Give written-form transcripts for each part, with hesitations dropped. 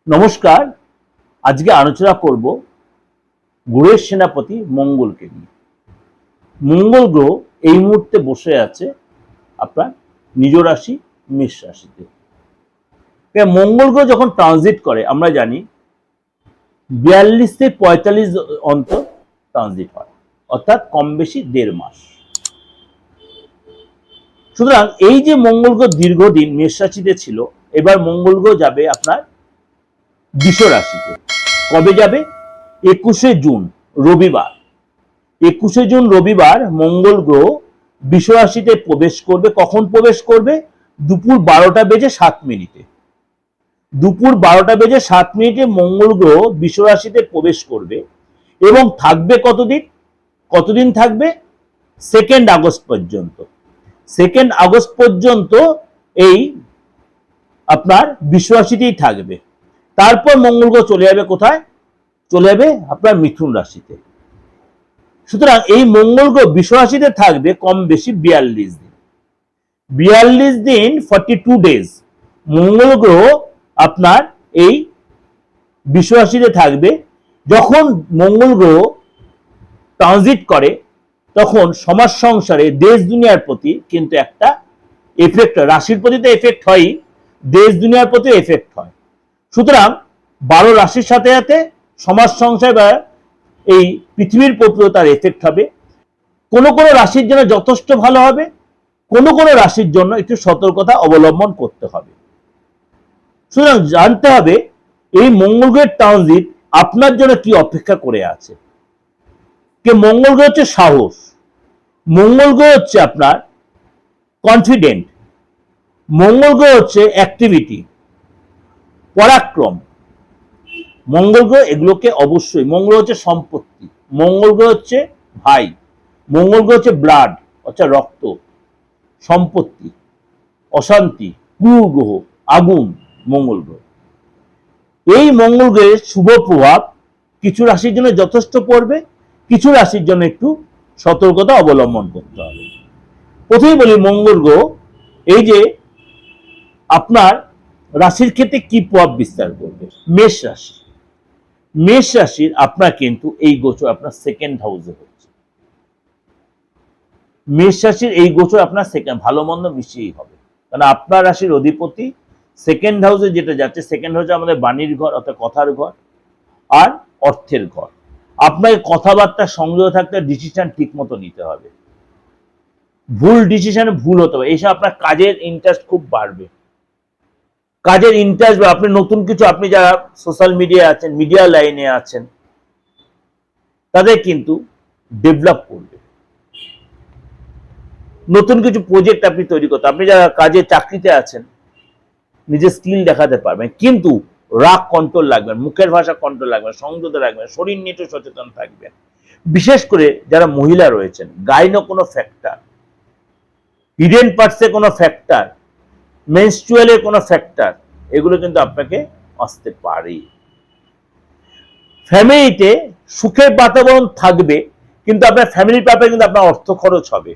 নমস্কার। আজকে আলোচনা করব গ্রহের সেনাপতি মঙ্গলকে নিয়ে। মঙ্গল গ্রহ এই মুহূর্তে বসে আছে আপনার নিজ রাশি মেষ রাশিতে। মঙ্গল গ্রহ যখন ট্রানজিট করে আমরা জানি 42 থেকে 45 অন্তর ট্রানজিট হয়, অর্থাৎ কম বেশি 1.5 মাস। সুতরাং এই যে মঙ্গল গ্রহ দীর্ঘদিন মেষ রাশিতে ছিল, এবার মঙ্গল গ্রহ যাবে আপনার বৃষ রাশিতে। কবে যাবে? 21শে জুন রবিবার। 21শে জুন রবিবার মঙ্গল গ্রহ বৃষ রাশিতে প্রবেশ করবে। কখন প্রবেশ করবে? দুপুর 12টা বেজে 7 মিনিটে। দুপুর 12টা বেজে 7 মিনিটে মঙ্গল গ্রহ বৃষ রাশিতে প্রবেশ করবে এবং থাকবে কতদিন? কতদিন থাকবে? 2 আগস্ট পর্যন্ত। 2 আগস্ট পর্যন্ত এই আপনার বৃষ রাশিতেই থাকবে। তারপর মঙ্গল গ্রহ চলে যাবে কোথায়? চলে যাবে আপনার মিথুন রাশিতে। সুতরাং এই মঙ্গল গ্রহ বৃষ রাশিতে থাকবে কম বেশি 42 দিন। 42 দিন 42 ডেজ মঙ্গল গ্রহ আপনার এই বৃষ রাশিতে থাকবে। যখন মঙ্গল গ্রহ ট্রানজিট করে তখন সমাজ সংসারে দেশ দুনিয়ার প্রতি কিন্তু একটা এফেক্ট হয়। রাশির প্রতি তো এফেক্ট হয়ই, দেশ দুনিয়ার প্রতি এফেক্ট হয়। সুতরাং 12 রাশির সাথে সাথে সমাজ সংসার বা এই পৃথিবীর প্রতিও তার এফেক্ট হবে। কোনো কোনো রাশির জন্য যথেষ্ট ভালো হবে, কোনো কোনো রাশির জন্য একটু সতর্কতা অবলম্বন করতে হবে। সুতরাং জানতে হবে এই মঙ্গল গ্রহের ট্রানজিট আপনার জন্য কি অপেক্ষা করে আছে। মঙ্গল গ্রহ হচ্ছে সাহস, মঙ্গল গ্রহ হচ্ছে আপনার কনফিডেন্ট, মঙ্গল গ্রহ হচ্ছে অ্যাক্টিভিটি, পরাক্রম। মঙ্গল গ্রহ এগুলোকে অবশ্যই, মঙ্গল হচ্ছে সম্পত্তি, মঙ্গল গ্রহ হচ্ছে ভাই, মঙ্গল গ্রহ হচ্ছে ব্লাড, অর্থাৎ রক্ত, সম্পত্তি, অশান্তি, ক্রূর গ্রহ, আগুন মঙ্গল গ্রহ। এই মঙ্গল গ্রহের শুভ প্রভাব কিছু রাশির জন্য যথেষ্ট পড়বে, কিছু রাশির জন্য একটু সতর্কতা অবলম্বন করতে হবে। প্রথমেই বলি মঙ্গল গ্রহ এই যে আপনার রাশির ক্ষেত্রে কি প্রভাব বিস্তার করবে। মেষ রাশি, মেষ রাশির আপনার কিন্তু এই গোচর আপনার 2nd হাউসে হচ্ছে। মেষ রাশির এই গোচর আপনার ভালো মন্দ মিশিয়েই হবে, কারণ আপনার রাশির অধিপতি 2nd হাউসে যেটা যাচ্ছে, 2nd হাউসে আমাদের বাণীর ঘর অর্থাৎ কথার ঘর আর অর্থের ঘর। আপনাকে কথাবার্তা সংযত থাকতে, ডিসিশন ঠিক মতো নিতে হবে। ভুল ডিসিশনে ভুল হতে হবে। এইসব আপনার কাজের ইন্টারেস্ট খুব বাড়বে, কাজের ইন্টারেস্ট, আপনি নতুন কিছু, আপনি যারা সোশ্যাল মিডিয়া আছেন, মিডিয়া লাইনে আছেন, তাদের কিন্তু ডেভেলপ করবে। নতুন কিছু প্রজেক্ট আপনি তৈরি করতে, আপনি যারা কাজে চাকরিতে আছেন নিজের স্কিল দেখাতে পারবেন, কিন্তু রাগ কন্ট্রোল রাখবেন, মুখের ভাষা কন্ট্রোল রাখবেন, সংযত রাখবেন, শরীর নিয়ে একটু সচেতন থাকবেন। বিশেষ করে যারা মহিলা রয়েছেন, গাইনো কোনো ফ্যাক্টর, হিডেন পার্টসে কোনো ফ্যাক্টর, মেনস্ট্রুয়ালের কোনো ফ্যাক্টর, এগুলো কিন্তু আপনাকে আসতে পারে। ফ্যামিলিতে সুখের বাতাবরণ থাকবে, কিন্তু আপনার ফ্যামিলির ব্যাপারে কিন্তু আপনার অর্থ খরচ হবে।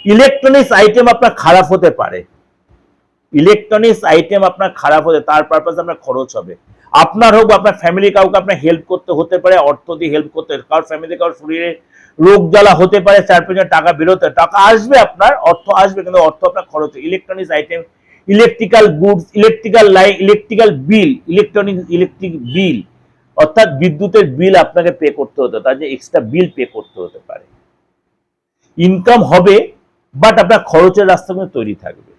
ইলেকট্রনিক্স আইটেম আপনার খারাপ হতে পারে, ইলেকট্রনিক্স আইটেম আপনার খারাপ হতে, তার পারপাসে আপনার খরচ হবে। আপনার হোক আপনার ফ্যামিলি কাউকে আপনার হেল্প করতে হতে পারে, অর্থ দিয়ে হেল্প করতে, কারোর ফ্যামিলি কারোর শরীরে রোগ জ্বালা হতে পারে, চার পেছনে টাকা বেরোতে, টাকা আসবে, আপনার অর্থ আসবে, কিন্তু অর্থ আপনার খরচ। Electronics item, electrical goods, electrical line, electrical bill, electric bill অর্থাৎ বিদ্যুতের বিল আপনাকে পে করতে হতে, তার যে এক্সট্রা বিল পে করতে হতে পারে। ইনকাম হবে, বাট আপনার খরচের রাস্তা কিন্তু তৈরি থাকবে।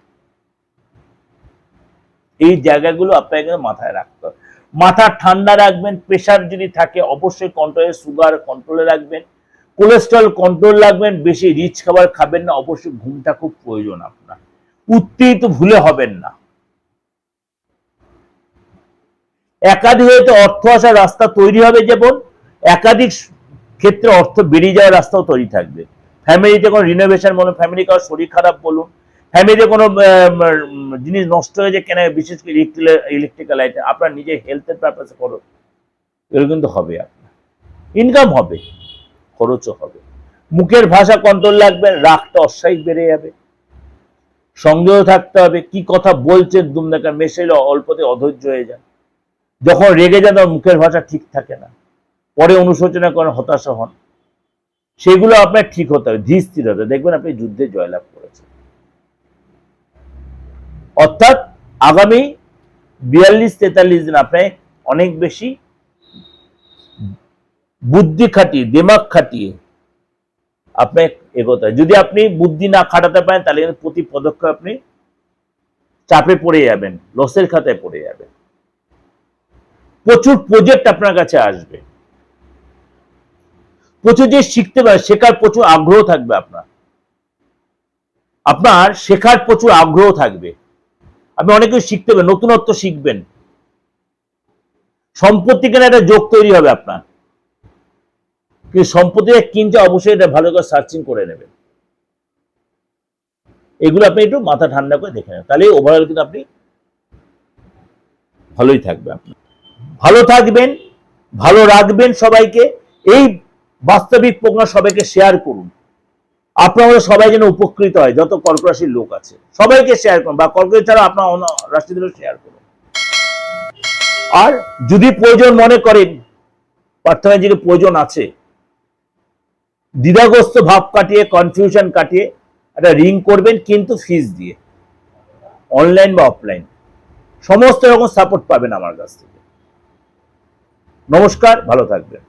এই জায়গাগুলো আপনাকে মাথায় রাখতে হবে। মাথা ঠান্ডা রাখবেন। প্রেশার যদি থাকে অবশ্যই কন্ট্রোলে, সুগার কন্ট্রোলে রাখবেন, কোলেস্ট্রল কন্ট্রোল রাখবেন, বেশি রিচ খাবার খাবেন না, অবশ্যই ঘুমটা খুব প্রয়োজন আপনার। উত্তেজিত ভুলে হবেন না। একাধিক হয়তো অর্থ আসার রাস্তা তৈরি হবে, যেমন একাধিক ক্ষেত্রে অর্থ বেরিয়ে যাওয়ার রাস্তাও তৈরি থাকবে। ফ্যামিলিতে কোনো রিনোভেশন বলুন, ফ্যামিলি কারোর শরীর খারাপ বলুন, ফ্যামিলিতে কোনো জিনিস নষ্ট হয়ে যায় কেন, বিশেষ করে ইলেকট্রিক্যাল আইটেম, আপনার নিজের হেলথের পারপাসে করো, এগুলো কিন্তু হবে। আপনার ইনকাম হবে, খরচও হবে। মুখের ভাষা কন্ট্রোল রাখবেন, রাগটা অস্বাভাবিক বেড়ে যাবে। সংযত থাকতে হবে, কি কথা বলছেন দুমদাকা মেশাইলে অল্পতে অধৈর্য হয়ে যায়, যখন রেগে যান তখন মুখের ভাষা ঠিক থাকে না, পরে অনুশোচনা করেন, হতাশা হন, সেগুলো আপনার ঠিক হতে হবে, ধীর স্থির হতে হবে, দেখবেন আপনি যুদ্ধে জয়লাভ করেছেন। অর্থাৎ আগামী 42-43 দিন আপনি অনেক বেশি বুদ্ধি খাটিয়ে, দিমাগ খাটিয়ে আপনি এগোতে হয়। যদি আপনি বুদ্ধি না খাটাতে পারেন তাহলে প্রতি পদক্ষেপে আপনি চাপে পড়ে যাবেন, লসের খাতায় পড়ে যাবেন। প্রচুর প্রজেক্ট আপনার কাছে আসবে, প্রচুর যে শিখতে পারে, শেখার প্রচুর আগ্রহ থাকবে, আপনার শেখার প্রচুর আগ্রহ থাকবে, আপনি অনেক কিছু শিখতে পারবেন, নতুনত্ব শিখবেন, সম্পত্তি কেনার একটা যোগ তৈরি হবে আপনার। কিন্তু সম্পত্তি কিনতে অবশ্যই এটা ভালো করে সার্চিং করে নেবেন। এগুলো আপনি একটু মাথা ঠান্ডা করে দেখে নেবেন, তাহলে ওভারঅল কিন্তু আপনি ভালোই থাকবে। আপনি ভালো থাকবেন, ভালো রাখবেন সবাইকে। এই বাস্তবিক প্রজ্ঞা সবাইকে শেয়ার করুন, আপনারা সবাই যেন উপকৃত হয়। যত কর্ক রাশির লোক আছে সবাইকে শেয়ার করুন, বা কর্ক ছাড়া আপনার অন্য রাশিদেরও শেয়ার করুন। আর যদি প্রয়োজন মনে করেন, পার্থনাজিকে প্রয়োজন আছে, দ্বিধাগ্রস্ত ভাব কাটিয়ে, কনফিউশন কাটিয়ে একটা রিং করবেন, কিন্তু ফিস দিয়ে, অনলাইন বা অফলাইন সমস্ত রকম সাপোর্ট পাবেন আমার কাছ থেকে। নমস্কার, ভালো থাকবেন।